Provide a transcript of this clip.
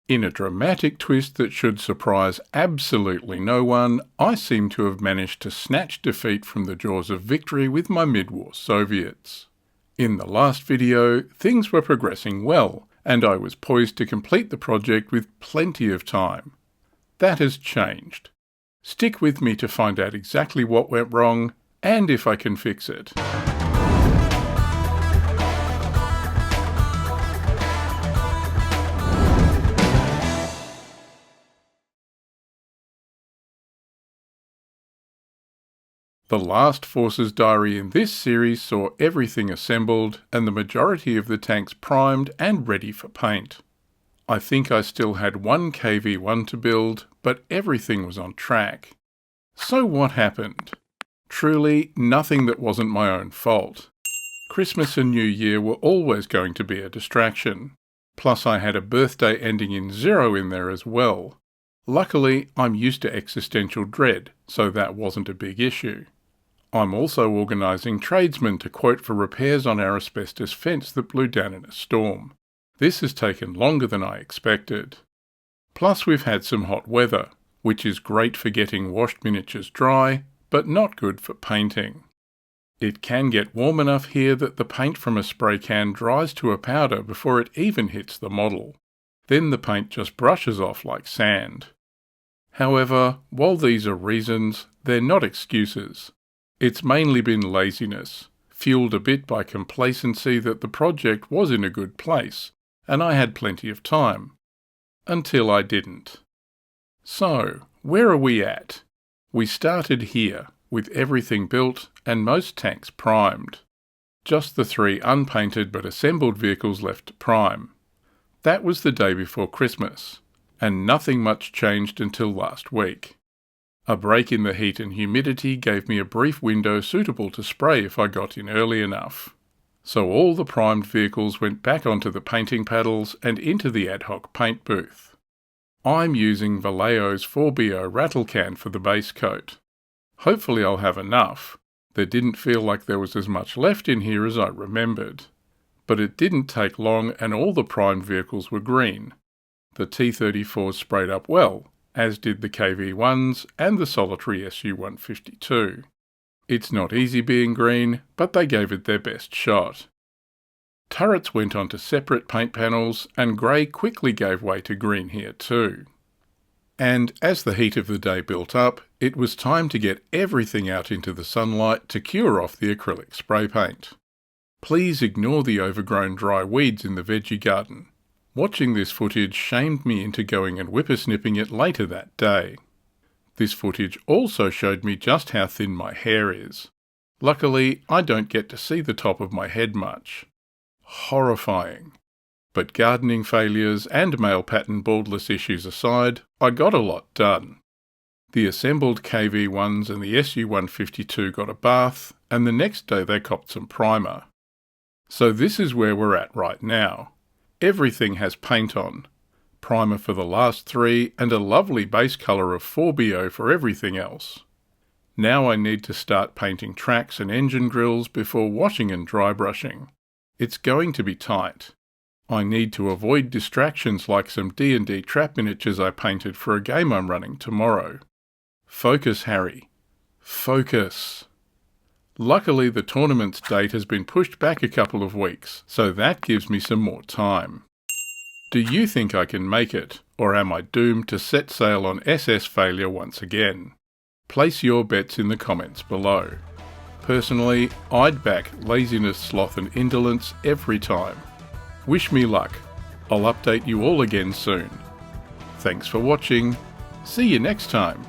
In a dramatic twist that should surprise absolutely no one, I seem to have managed to snatch defeat from the jaws of victory with my mid-war Soviets. In the last video, things were progressing well, and I was poised to complete the project with plenty of time. That has changed. Stick with me to find out exactly what went wrong, and if I can fix it. The last Forces diary in this series saw everything assembled and the majority of the tanks primed and ready for paint. I think I still had one KV-1 to build, but everything was on track. So what happened? Truly, nothing that wasn't my own fault. Christmas and New Year were always going to be a distraction. Plus I had a birthday ending in 0 in there as well. Luckily, I'm used to existential dread, so that wasn't a big issue. I'm also organising tradesmen to quote for repairs on our asbestos fence that blew down in a storm. This has taken longer than I expected. Plus we've had some hot weather, which is great for getting washed miniatures dry, but not good for painting. It can get warm enough here that the paint from a spray can dries to a powder before it even hits the model. Then the paint just brushes off like sand. However, while these are reasons, they're not excuses. It's mainly been laziness, fueled a bit by complacency that the project was in a good place, and I had plenty of time. Until I didn't. So, where are we at? We started here, with everything built and most tanks primed. Just the 3 unpainted but assembled vehicles left to prime. That was the day before Christmas, and nothing much changed until last week. A break in the heat and humidity gave me a brief window suitable to spray if I got in early enough. So all the primed vehicles went back onto the painting paddles and into the ad hoc paint booth. I'm using Vallejo's 4BO rattle can for the base coat. Hopefully I'll have enough. There didn't feel like there was as much left in here as I remembered. But it didn't take long and all the primed vehicles were green. The T-34s sprayed up well, as did the KV-1s and the solitary Su-152. It's not easy being green, but they gave it their best shot. Turrets went onto separate paint panels, and grey quickly gave way to green here too. And as the heat of the day built up, it was time to get everything out into the sunlight to cure off the acrylic spray paint. Please ignore the overgrown dry weeds in the veggie garden. Watching this footage shamed me into going and whippersnipping it later that day. This footage also showed me just how thin my hair is. Luckily, I don't get to see the top of my head much. Horrifying. But gardening failures and male pattern baldness issues aside, I got a lot done. The assembled KV-1s and the Su-152 got a bath, and the next day they copped some primer. So this is where we're at right now. Everything has paint on. Primer for the last 3 and a lovely base colour of 4BO for everything else. Now I need to start painting tracks and engine grills before washing and dry brushing. It's going to be tight. I need to avoid distractions like some D&D trap miniatures I painted for a game I'm running tomorrow. Focus, Harry. Focus. Luckily the tournament's date has been pushed back a couple of weeks, so that gives me some more time. Do you think I can make it, or am I doomed to set sail on SS failure once again? Place your bets in the comments below. Personally, I'd back laziness, sloth and indolence every time. Wish me luck. I'll update you all again soon. Thanks for watching. See you next time.